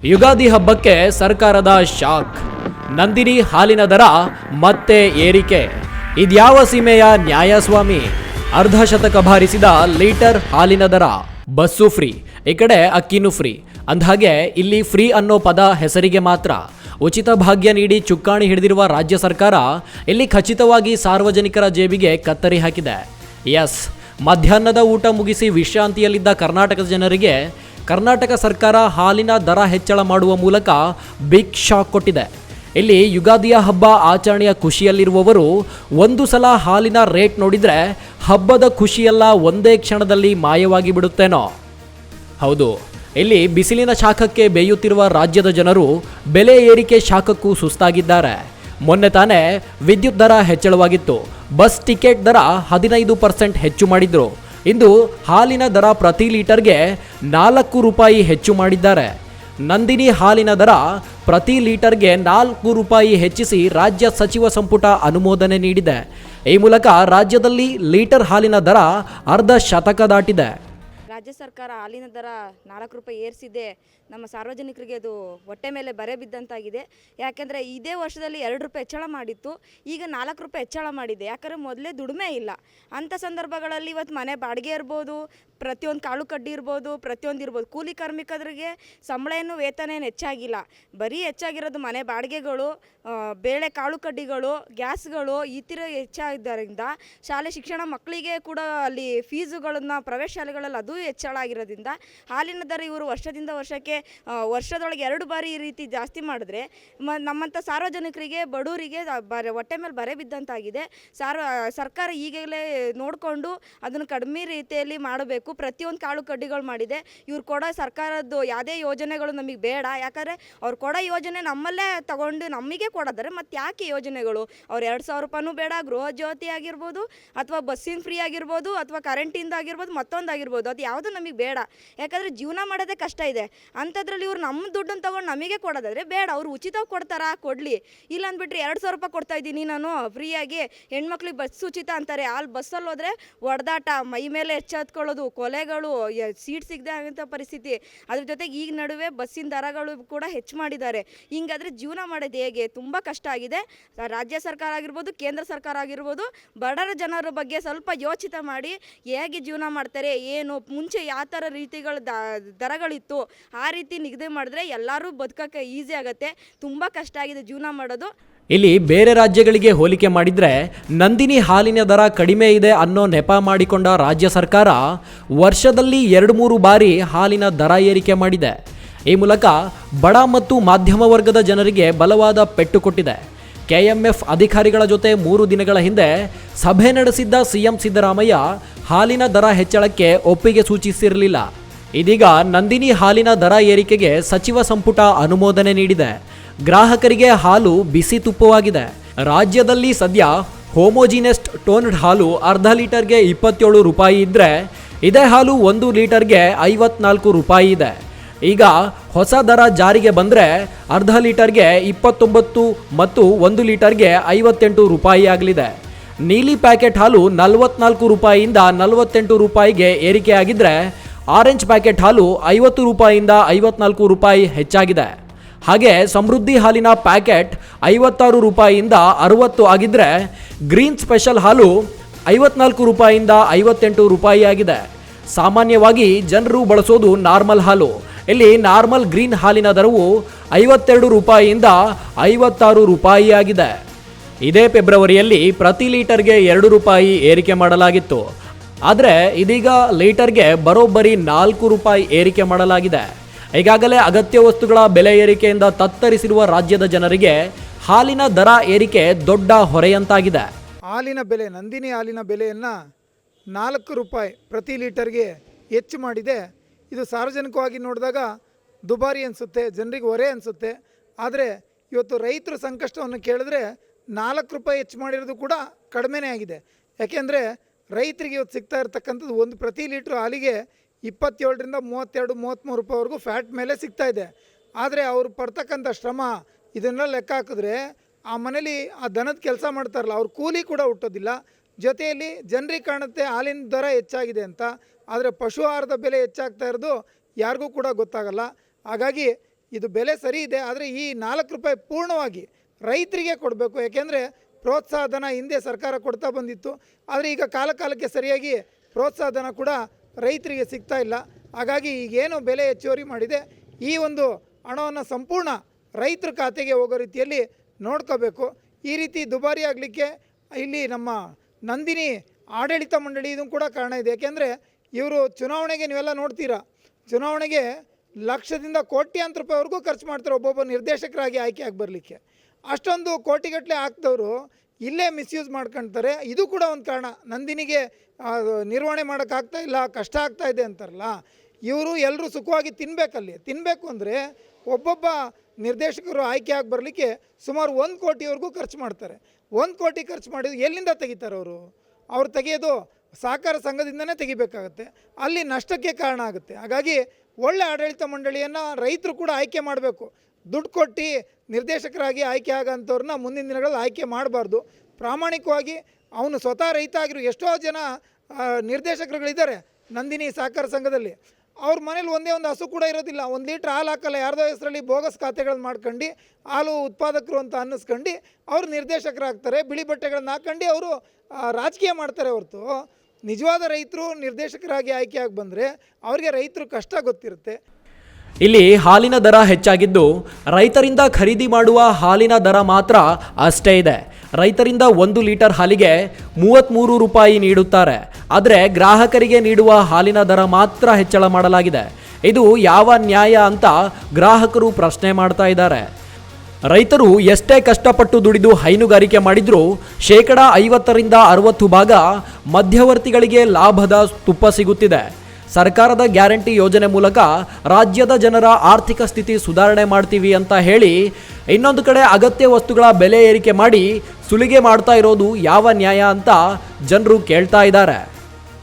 ಯುಗಾದಿ ಹಬ್ಬಕ್ಕೆ ಸರ್ಕಾರದ ಶಾಕ್. ನಂದಿನಿ ಹಾಲಿನ ದರ ಮತ್ತೆ ಏರಿಕೆ. ಇದ್ಯಾವ ಸೀಮೆಯ ನ್ಯಾಯಸ್ವಾಮಿ? ಅರ್ಧ ಶತಕ ಭಾರಿಸಿದ ಲೀಟರ್ ಹಾಲಿನ ದರ. ಬಸ್ಸು ಫ್ರೀ, ಈ ಕಡೆ ಅಕ್ಕಿನೂ ಫ್ರೀ. ಅಂದಹಾಗೆ ಇಲ್ಲಿ ಫ್ರೀ ಅನ್ನೋ ಪದ ಹೆಸರಿಗೆ ಮಾತ್ರ. ಉಚಿತ ಭಾಗ್ಯ ನೀಡಿ ಚುಕ್ಕಾಣಿ ಹಿಡಿದಿರುವ ರಾಜ್ಯ ಸರ್ಕಾರ ಇಲ್ಲಿ ಖಚಿತವಾಗಿ ಸಾರ್ವಜನಿಕರ ಜೇಬಿಗೆ ಕತ್ತರಿ ಹಾಕಿದೆ. ಎಸ್, ಮಧ್ಯಾಹ್ನದ ಊಟ ಮುಗಿಸಿ ವಿಶ್ರಾಂತಿಯಲ್ಲಿದ್ದ ಕರ್ನಾಟಕದ ಜನರಿಗೆ ಕರ್ನಾಟಕ ಸರ್ಕಾರ ಹಾಲಿನ ದರ ಹೆಚ್ಚಳ ಮಾಡುವ ಮೂಲಕ ಬಿಗ್ ಶಾಕ್ ಕೊಟ್ಟಿದೆ. ಇಲ್ಲಿ ಯುಗಾದಿಯ ಹಬ್ಬ ಆಚರಣೆಯ ಖುಷಿಯಲ್ಲಿರುವವರು ಒಂದು ಸಲ ಹಾಲಿನ ರೇಟ್ ನೋಡಿದರೆ ಹಬ್ಬದ ಖುಷಿಯೆಲ್ಲ ಒಂದೇ ಕ್ಷಣದಲ್ಲಿ ಮಾಯವಾಗಿ ಬಿಡುತ್ತೇನೋ. ಹೌದು, ಇಲ್ಲಿ ಬಿಸಿಲಿನ ಶಾಖಕ್ಕೆ ಬೇಯುತ್ತಿರುವ ರಾಜ್ಯದ ಜನರು ಬೆಲೆ ಏರಿಕೆ ಶಾಖಕ್ಕೂ ಸುಸ್ತಾಗಿದ್ದಾರೆ. ಮೊನ್ನೆ ತಾನೇ ವಿದ್ಯುತ್ ದರ ಹೆಚ್ಚಳವಾಗಿತ್ತು. ಬಸ್ ಟಿಕೆಟ್ ದರ 15% ಹೆಚ್ಚು ಮಾಡಿದ್ರು. ಇಂದು ಹಾಲಿನ ದರ ಪ್ರತಿ ಲೀಟರ್ಗೆ 4 ರೂಪಾಯಿ ಹೆಚ್ಚು ಮಾಡಿದ್ದಾರೆ. ನಂದಿನಿ ಹಾಲಿನ ದರ ಪ್ರತಿ ಲೀಟರ್ಗೆ 4 ರೂಪಾಯಿ ಹೆಚ್ಚಿಸಿ ರಾಜ್ಯ ಸಚಿವ ಸಂಪುಟ ಅನುಮೋದನೆ ನೀಡಿದೆ. ಈ ಮೂಲಕ ರಾಜ್ಯದಲ್ಲಿ ಲೀಟರ್ ಹಾಲಿನ ದರ ಅರ್ಧ ಶತಕ ದಾಟಿದೆ. ರಾಜ್ಯ ಸರ್ಕಾರ ಹಾಲಿನ ದರ 4 ರೂಪಾಯಿ ಏರಿಸಿದೆ. ನಮ್ಮ ಸಾರ್ವಜನಿಕರಿಗೆ ಅದು ಹೊಟ್ಟೆ ಮೇಲೆ ಬರೆ ಬಿದ್ದಂತಾಗಿದೆ. ಯಾಕೆಂದರೆ ಇದೇ ವರ್ಷದಲ್ಲಿ 2 ರೂಪಾಯಿ ಹೆಚ್ಚಳ ಮಾಡಿತ್ತು, ಈಗ 4 ರೂಪಾಯಿ ಹೆಚ್ಚಳ ಮಾಡಿದೆ. ಯಾಕಂದರೆ ಮೊದಲೇ ದುಡಿಮೆ ಇಲ್ಲ. ಅಂಥ ಸಂದರ್ಭಗಳಲ್ಲಿ ಇವತ್ತು ಮನೆ ಬಾಡಿಗೆ ಇರ್ಬೋದು, ಪ್ರತಿಯೊಂದು ಕಾಳು ಕಡ್ಡಿ ಇರ್ಬೋದು, ಪ್ರತಿಯೊಂದು ಇರ್ಬೋದು. ಕೂಲಿ ಕಾರ್ಮಿಕರಿಗೆ ಸಂಬಳ ಏನು ವೇತನ ಏನು ಹೆಚ್ಚಾಗಿಲ್ಲ. ಬರೀ ಹೆಚ್ಚಾಗಿರೋದು ಮನೆ ಬಾಡಿಗೆಗಳು, ಬೇಳೆ ಕಾಳು ಕಡ್ಡಿಗಳು, ಗ್ಯಾಸ್ಗಳು ಈ ಥರ ಹೆಚ್ಚಾಗಿದ್ದರಿಂದ ಶಾಲೆ ಶಿಕ್ಷಣ ಮಕ್ಕಳಿಗೆ ಕೂಡ ಅಲ್ಲಿ ಫೀಸುಗಳನ್ನು ಪ್ರೈವೇಟ್ ಶಾಲೆಗಳಲ್ಲಿ ಅದು ಹೆಚ್ಚಳ ಆಗಿರೋದ್ರಿಂದ ಹಾಲಿನ ದರ ಇವರು ವರ್ಷದಿಂದ ವರ್ಷದೊಳಗೆ 2 ಬಾರಿ ಈ ರೀತಿ ಜಾಸ್ತಿ ಮಾಡಿದ್ರೆ ನಮ್ಮಂಥ ಸಾರ್ವಜನಿಕರಿಗೆ ಬಡವರಿಗೆ ಹೊಟ್ಟೆ ಮೇಲೆ ಬರೆ ಬಿದ್ದಂತಾಗಿದೆ. ಸರ್ಕಾರ ಈಗಲೇ ನೋಡಿಕೊಂಡು ಅದನ್ನು ಕಡಿಮೆ ರೀತಿಯಲ್ಲಿ ಮಾಡಬೇಕು. ಪ್ರತಿಯೊಂದು ಕಾಳು ಕಡ್ಡಿಗಳು ಮಾಡಿದೆ. ಇವ್ರು ಕೊಡೋ ಸರ್ಕಾರದ್ದು ಯಾವುದೇ ಯೋಜನೆಗಳು ನಮಗೆ ಬೇಡ. ಯಾಕಂದರೆ ಅವ್ರು ಕೊಡೋ ಯೋಜನೆ ನಮ್ಮಲ್ಲೇ ತಗೊಂಡು ನಮಗೆ ಕೊಡೋದಾರೆ ಮತ್ತು ಯಾಕೆ ಯೋಜನೆಗಳು? ಅವ್ರು 2,000 ರೂಪಾಯಿನೂ ಬೇಡ. ಗೃಹ ಜ್ಯೋತಿ ಆಗಿರ್ಬೋದು, ಅಥವಾ ಬಸ್ಸಿನ ಫ್ರೀ ಆಗಿರ್ಬೋದು, ಅಥವಾ ಕರೆಂಟಿಂದ ಆಗಿರ್ಬೋದು, ಮತ್ತೊಂದು ಆಗಿರ್ಬೋದು, ಅದು ಯಾವುದು ನಮಗೆ ಬೇಡ. ಯಾಕಂದರೆ ಜೀವನ ಮಾಡೋದೇ ಕಷ್ಟ ಇದೆ. ಅಂಥದ್ರಲ್ಲಿ ಇವ್ರು ನಮ್ಮ ದುಡ್ಡನ್ನು ತೊಗೊಂಡು ನಮಗೆ ಕೊಡೋದಾದರೆ ಬೇಡ. ಅವ್ರು ಉಚಿತವಾಗಿ ಕೊಡ್ತಾರಾ? ಕೊಡಲಿ. ಇಲ್ಲ ಅಂದ್ಬಿಟ್ರೆ 2,000 ರೂಪಾಯಿ ಕೊಡ್ತಾ ಇದ್ದೀನಿ ನಾನು ಫ್ರೀಯಾಗಿ, ಹೆಣ್ಮಕ್ಳಿಗೆ ಬಸ್ ಉಚಿತ ಅಂತಾರೆ. ಅಲ್ಲಿ ಬಸ್ಸಲ್ಲಿ ಹೋದರೆ ಹೊಡೆದಾಟ, ಮೈ ಮೇಲೆ ಎಚ್ಚೆತ್ಕೊಳ್ಳೋದು, ಕೊಲೆಗಳು, ಸೀಟ್ ಸಿಗದೆ ಆಗೋಂಥ ಪರಿಸ್ಥಿತಿ. ಅದ್ರ ಜೊತೆಗೆ ಈಗ ನಡುವೆ ಬಸ್ಸಿನ ದರಗಳು ಕೂಡ ಹೆಚ್ಚು ಮಾಡಿದ್ದಾರೆ. ಹಿಂಗಾದರೆ ಜೀವನ ಮಾಡೋದು ಹೇಗೆ? ತುಂಬ ಕಷ್ಟ ಆಗಿದೆ. ರಾಜ್ಯ ಸರ್ಕಾರ ಆಗಿರ್ಬೋದು, ಕೇಂದ್ರ ಸರ್ಕಾರ ಆಗಿರ್ಬೋದು, ಬಡರ ಜನರ ಬಗ್ಗೆ ಸ್ವಲ್ಪ ಯೋಚಿತ ಮಾಡಿ ಹೇಗೆ ಜೀವನ ಮಾಡ್ತಾರೆ, ಏನು ಮುಂಚೆ ಯಾವ ಥರ ರೀತಿಗಳ ದರಗಳಿತ್ತು ಆ ರೀತಿ ನಿಗದಿ ಮಾಡಿದ್ರೆ ಎಲ್ಲರೂ ಬದುಕೋಕ್ಕೆ ಈಸಿ ಆಗುತ್ತೆ. ತುಂಬ ಕಷ್ಟ ಆಗಿದೆ ಜೀವನ ಮಾಡೋದು. ಇಲ್ಲಿ ಬೇರೆ ರಾಜ್ಯಗಳಿಗೆ ಹೋಲಿಕೆ ಮಾಡಿದರೆ ನಂದಿನಿ ಹಾಲಿನ ದರ ಕಡಿಮೆ ಇದೆ ಅನ್ನೋ ನೆಪ ಮಾಡಿಕೊಂಡ ರಾಜ್ಯ ಸರ್ಕಾರ ವರ್ಷದಲ್ಲಿ 2-3 ಬಾರಿ ಹಾಲಿನ ದರ ಏರಿಕೆ ಮಾಡಿದೆ. ಈ ಮೂಲಕ ಬಡ ಮತ್ತು ಮಾಧ್ಯಮ ವರ್ಗದ ಜನರಿಗೆ ಬಲವಾದ ಪೆಟ್ಟು ಕೊಟ್ಟಿದೆ. ಕೆಎಂಎಫ್ ಅಧಿಕಾರಿಗಳ ಜೊತೆ 3 ದಿನಗಳ ಹಿಂದೆ ಸಭೆ ನಡೆಸಿದ್ದ ಸಿಎಂ ಸಿದ್ದರಾಮಯ್ಯ ಹಾಲಿನ ದರ ಹೆಚ್ಚಳಕ್ಕೆ ಒಪ್ಪಿಗೆ ಸೂಚಿಸಿರಲಿಲ್ಲ. ಇದೀಗ ನಂದಿನಿ ಹಾಲಿನ ದರ ಏರಿಕೆಗೆ ಸಚಿವ ಸಂಪುಟ ಅನುಮೋದನೆ ನೀಡಿದೆ. ಗ್ರಾಹಕರಿಗೆ ಹಾಲು ಬಿಸಿ ತುಪ್ಪವಾಗಿದೆ. ರಾಜ್ಯದಲ್ಲಿ ಸದ್ಯ ಹೋಮೋಜಿನೆಸ್ಟ್ ಟೋನ್ಡ್ ಹಾಲು ಅರ್ಧ ಲೀಟರ್ಗೆ 27 ರೂಪಾಯಿ ಇದ್ದರೆ ಇದೇ ಹಾಲು 1 ಲೀಟರ್ಗೆ 54 ರೂಪಾಯಿ ಇದೆ. ಈಗ ಹೊಸ ದರ ಜಾರಿಗೆ ಬಂದರೆ ಅರ್ಧ ಲೀಟರ್ಗೆ 29 ಮತ್ತು 1 ಲೀಟರ್ಗೆ 58 ರೂಪಾಯಿ ಆಗಲಿದೆ. ನೀಲಿ ಪ್ಯಾಕೆಟ್ ಹಾಲು 44 ರೂಪಾಯಿಯಿಂದ 48 ರೂಪಾಯಿಗೆ ಏರಿಕೆಯಾಗಿದ್ದರೆ ಆರೆಂಜ್ ಪ್ಯಾಕೆಟ್ ಹಾಲು 50 ರೂಪಾಯಿಯಿಂದ 54 ರೂಪಾಯಿ ಹೆಚ್ಚಾಗಿದೆ. ಹಾಗೆ ಸಮೃದ್ಧಿ ಹಾಲಿನ ಪ್ಯಾಕೆಟ್ 56 ರೂಪಾಯಿಯಿಂದ 60 ಆಗಿದ್ದರೆ ಗ್ರೀನ್ ಸ್ಪೆಷಲ್ ಹಾಲು 54 ರೂಪಾಯಿಯಿಂದ 58 ರೂಪಾಯಿ ಆಗಿದೆ. ಸಾಮಾನ್ಯವಾಗಿ ಜನರು ಬಳಸೋದು ನಾರ್ಮಲ್ ಹಾಲು. ಇಲ್ಲಿ ನಾರ್ಮಲ್ ಗ್ರೀನ್ ಹಾಲಿನ ದರವು 52 ರೂಪಾಯಿಯಿಂದ 56 ರೂಪಾಯಿ ಆಗಿದೆ. ಇದೇ ಫೆಬ್ರವರಿಯಲ್ಲಿ ಪ್ರತಿ ಲೀಟರ್ಗೆ 2 ರೂಪಾಯಿ ಏರಿಕೆ ಮಾಡಲಾಗಿತ್ತು. ಆದರೆ ಇದೀಗ ಲೀಟರ್ಗೆ ಬರೋಬ್ಬರಿ 4 ರೂಪಾಯಿ ಏರಿಕೆ ಮಾಡಲಾಗಿದೆ. ಈಗಾಗಲೇ ಅಗತ್ಯ ವಸ್ತುಗಳ ಬೆಲೆ ಏರಿಕೆಯಿಂದ ತತ್ತರಿಸಿರುವ ರಾಜ್ಯದ ಜನರಿಗೆ ಹಾಲಿನ ದರ ಏರಿಕೆ ದೊಡ್ಡ ಹೊರೆಯಂತಾಗಿದೆ. ಹಾಲಿನ ಬೆಲೆ, ನಂದಿನಿ ಹಾಲಿನ ಬೆಲೆಯನ್ನು 4 ರೂಪಾಯಿ ಪ್ರತಿ ಲೀಟರ್ಗೆ ಹೆಚ್ಚು ಮಾಡಿದೆ. ಇದು ಸಾರ್ವಜನಿಕವಾಗಿ ನೋಡಿದಾಗ ದುಬಾರಿ ಅನಿಸುತ್ತೆ, ಜನರಿಗೆ ಹೊರೆ ಅನಿಸುತ್ತೆ. ಆದರೆ ಇವತ್ತು ರೈತರ ಸಂಕಷ್ಟವನ್ನು ಕೇಳಿದ್ರೆ 4 ರೂಪಾಯಿ ಹೆಚ್ಚು ಮಾಡಿರೋದು ಕೂಡ ಕಡಿಮೆನೇ ಆಗಿದೆ. ಯಾಕೆಂದರೆ ರೈತರಿಗೆ ಇವತ್ತು ಸಿಗ್ತಾ ಇರ್ತಕ್ಕಂಥದ್ದು ಒಂದು ಪ್ರತಿ ಲೀಟ್ರ್ ಹಾಲಿಗೆ 27ರಿಂದ 32-33 ರೂಪಾಯಿವರೆಗೂ ಫ್ಯಾಟ್ ಮೇಲೆ ಸಿಗ್ತಾ ಇದೆ. ಆದರೆ ಅವರು ಪಡ್ತಕ್ಕಂಥ ಶ್ರಮ ಇದನ್ನೆಲ್ಲ ಲೆಕ್ಕ ಹಾಕಿದ್ರೆ ಆ ಮನೇಲಿ ಆ ದನದ ಕೆಲಸ ಮಾಡ್ತಾರಲ್ಲ ಅವ್ರ ಕೂಲಿ ಕೂಡ ಹುಟ್ಟೋದಿಲ್ಲ. ಜೊತೆಯಲ್ಲಿ ಜನರಿಗೆ ಕಾಣುತ್ತೆ ಹಾಲಿನ ದರ ಹೆಚ್ಚಾಗಿದೆ ಅಂತ, ಆದರೆ ಪಶು ಆಹಾರದ ಬೆಲೆ ಹೆಚ್ಚಾಗ್ತಾ ಇರೋದು ಯಾರಿಗೂ ಕೂಡ ಗೊತ್ತಾಗಲ್ಲ. ಹಾಗಾಗಿ ಇದು ಬೆಲೆ ಸರಿ ಇದೆ, ಆದರೆ ಈ 4 ರೂಪಾಯಿ ಪೂರ್ಣವಾಗಿ ರೈತರಿಗೆ ಕೊಡಬೇಕು. ಯಾಕೆಂದರೆ ಪ್ರೋತ್ಸಾಹ ಧನ ಹಿಂದೆ ಸರ್ಕಾರ ಕೊಡ್ತಾ ಬಂದಿತ್ತು, ಆದರೆ ಈಗ ಕಾಲಕ್ಕೆ ಸರಿಯಾಗಿ ಪ್ರೋತ್ಸಾಹ ಧನ ಕೂಡ ರೈತರಿಗೆ ಸಿಗ್ತಾ ಇಲ್ಲ. ಹಾಗಾಗಿ ಈಗೇನು ಬೆಲೆ ಹೆಚ್ಚುವರಿ ಮಾಡಿದೆ ಈ ಒಂದು ಹಣವನ್ನು ಸಂಪೂರ್ಣ ರೈತರ ಖಾತೆಗೆ ಹೋಗೋ ರೀತಿಯಲ್ಲಿ ನೋಡ್ಕೋಬೇಕು. ಈ ರೀತಿ ದುಬಾರಿ ಆಗಲಿಕ್ಕೆ ಇಲ್ಲಿ ನಮ್ಮ ನಂದಿನಿ ಆಡಳಿತ ಮಂಡಳಿ ಇದು ಕೂಡ ಕಾರಣ ಇದೆ. ಯಾಕೆಂದರೆ ಇವರು ಚುನಾವಣೆಗೆ ನೀವೆಲ್ಲ ನೋಡ್ತೀರಾ, ಚುನಾವಣೆಗೆ ಲಕ್ಷದಿಂದ ಕೋಟ್ಯಾಂತರ ರೂಪಾಯಿವರೆಗೂ ಖರ್ಚು ಮಾಡ್ತಾರೆ ಒಬ್ಬೊಬ್ಬ ನಿರ್ದೇಶಕರಾಗಿ ಆಯ್ಕೆ ಆಗಿ ಬರಲಿಕ್ಕೆ. ಅಷ್ಟೊಂದು ಕೋಟಿಗಟ್ಟಲೆ ಹಾಕ್ದವರು ಇಲ್ಲೇ ಮಿಸ್ಯೂಸ್ ಮಾಡ್ಕೊಳ್ತಾರೆ. ಇದು ಕೂಡ ಒಂದು ಕಾರಣ, ನಂದಿನಿಗೆ ನಿರ್ವಹಣೆ ಮಾಡೋಕ್ಕಾಗ್ತಾ ಇಲ್ಲ, ಕಷ್ಟ ಆಗ್ತಾ ಇದೆ ಅಂತಾರಲ್ಲ. ಇವರು ಎಲ್ಲರೂ ಸುಖವಾಗಿ ತಿನ್ನಬೇಕು ಅಂದರೆ ಒಬ್ಬೊಬ್ಬ ನಿರ್ದೇಶಕರು ಆಯ್ಕೆ ಆಗಿ ಬರಲಿಕ್ಕೆ ಸುಮಾರು 1 ಕೋಟಿವರೆಗೂ ಖರ್ಚು ಮಾಡ್ತಾರೆ. 1 ಕೋಟಿ ಖರ್ಚು ಮಾಡಿದ್ರು ಎಲ್ಲಿಂದ ತೆಗಿತಾರೆ ಅವ್ರು ತೆಗೆಯೋದು ಸಹಕಾರ ಸಂಘದಿಂದನೇ ತೆಗಿಬೇಕಾಗತ್ತೆ, ಅಲ್ಲಿ ನಷ್ಟಕ್ಕೆ ಕಾರಣ ಆಗುತ್ತೆ. ಹಾಗಾಗಿ ಒಳ್ಳೆ ಆಡಳಿತ ಮಂಡಳಿಯನ್ನು ರೈತರು ಕೂಡ ಆಯ್ಕೆ ಮಾಡಬೇಕು. ದುಡ್ಡು ಕೊಟ್ಟು ನಿರ್ದೇಶಕರಾಗಿ ಆಯ್ಕೆ ಆಗೋಂಥವ್ರನ್ನ ಮುಂದಿನ ದಿನಗಳಲ್ಲಿ ಆಯ್ಕೆ ಮಾಡಬಾರ್ದು. ಪ್ರಾಮಾಣಿಕವಾಗಿ ಅವನು ಸ್ವತಃ ರೈತ ಆಗಿರೋ ಎಷ್ಟೋ ಜನ ನಿರ್ದೇಶಕರುಗಳಿದ್ದಾರೆ ನಂದಿನಿ ಸಹಕಾರ ಸಂಘದಲ್ಲಿ. ಅವ್ರ ಮನೇಲಿ ಒಂದೇ ಒಂದು ಹಸು ಕೂಡ ಇರೋದಿಲ್ಲ, 1 ಲೀಟ್ರ್ ಹಾಲು ಹಾಕಲ್ಲ, ಯಾರ್ದೋ ಹೆಸರಲ್ಲಿ ಬೋಗಸ್ ಖಾತೆಗಳನ್ನ ಮಾಡ್ಕೊಂಡು ಹಾಲು ಉತ್ಪಾದಕರು ಅಂತ ಅನ್ನಿಸ್ಕೊಂಡು ಅವರು ನಿರ್ದೇಶಕರಾಗ್ತಾರೆ. ಬಿಳಿ ಬಟ್ಟೆಗಳನ್ನ ಹಾಕೊಂಡು ಅವರು ರಾಜಕೀಯ ಮಾಡ್ತಾರೆ ಹೊರತು ನಿಜವಾದ ರೈತರು ನಿರ್ದೇಶಕರಾಗಿ ಆಯ್ಕೆಯಾಗಿ ಬಂದರೆ ಅವರಿಗೆ ರೈತರು ಕಷ್ಟ ಗೊತ್ತಿರುತ್ತೆ. ಇಲ್ಲಿ ಹಾಲಿನ ದರ ಹೆಚ್ಚಾಗಿದ್ದು ರೈತರಿಂದ ಖರೀದಿ ಮಾಡುವ ಹಾಲಿನ ದರ ಮಾತ್ರ ಅಷ್ಟೇ ಇದೆ. ರೈತರಿಂದ 1 ಲೀಟರ್ ಹಾಲಿಗೆ 33 ರೂಪಾಯಿ ನೀಡುತ್ತಾರೆ, ಆದರೆ ಗ್ರಾಹಕರಿಗೆ ನೀಡುವ ಹಾಲಿನ ದರ ಮಾತ್ರ ಹೆಚ್ಚಳ ಮಾಡಲಾಗಿದೆ. ಇದು ಯಾವ ನ್ಯಾಯ ಅಂತ ಗ್ರಾಹಕರು ಪ್ರಶ್ನೆ ಮಾಡ್ತಾ ಇದ್ದಾರೆ. ರೈತರು ಎಷ್ಟೇ ಕಷ್ಟಪಟ್ಟು ದುಡಿದು ಹೈನುಗಾರಿಕೆ ಮಾಡಿದ್ರೂ 50% 60% ಭಾಗ ಮಧ್ಯವರ್ತಿಗಳಿಗೆ ಲಾಭದ ತುಪ್ಪ ಸಿಗುತ್ತಿದೆ. ಸರ್ಕಾರದ ಗ್ಯಾರಂಟಿ ಯೋಜನೆ ಮೂಲಕ ರಾಜ್ಯದ ಜನರ ಆರ್ಥಿಕ ಸ್ಥಿತಿ ಸುಧಾರಣೆ ಮಾಡ್ತೀವಿ ಅಂತ ಹೇಳಿ ಇನ್ನೊಂದು ಕಡೆ ಅಗತ್ಯ ವಸ್ತುಗಳ ಬೆಲೆ ಏರಿಕೆ ಮಾಡಿ ಸುಲಿಗೆ ಮಾಡ್ತಾ ಇರೋದು ಯಾವ ನ್ಯಾಯ ಅಂತ ಜನರು ಕೇಳ್ತಾ ಇದ್ದಾರೆ.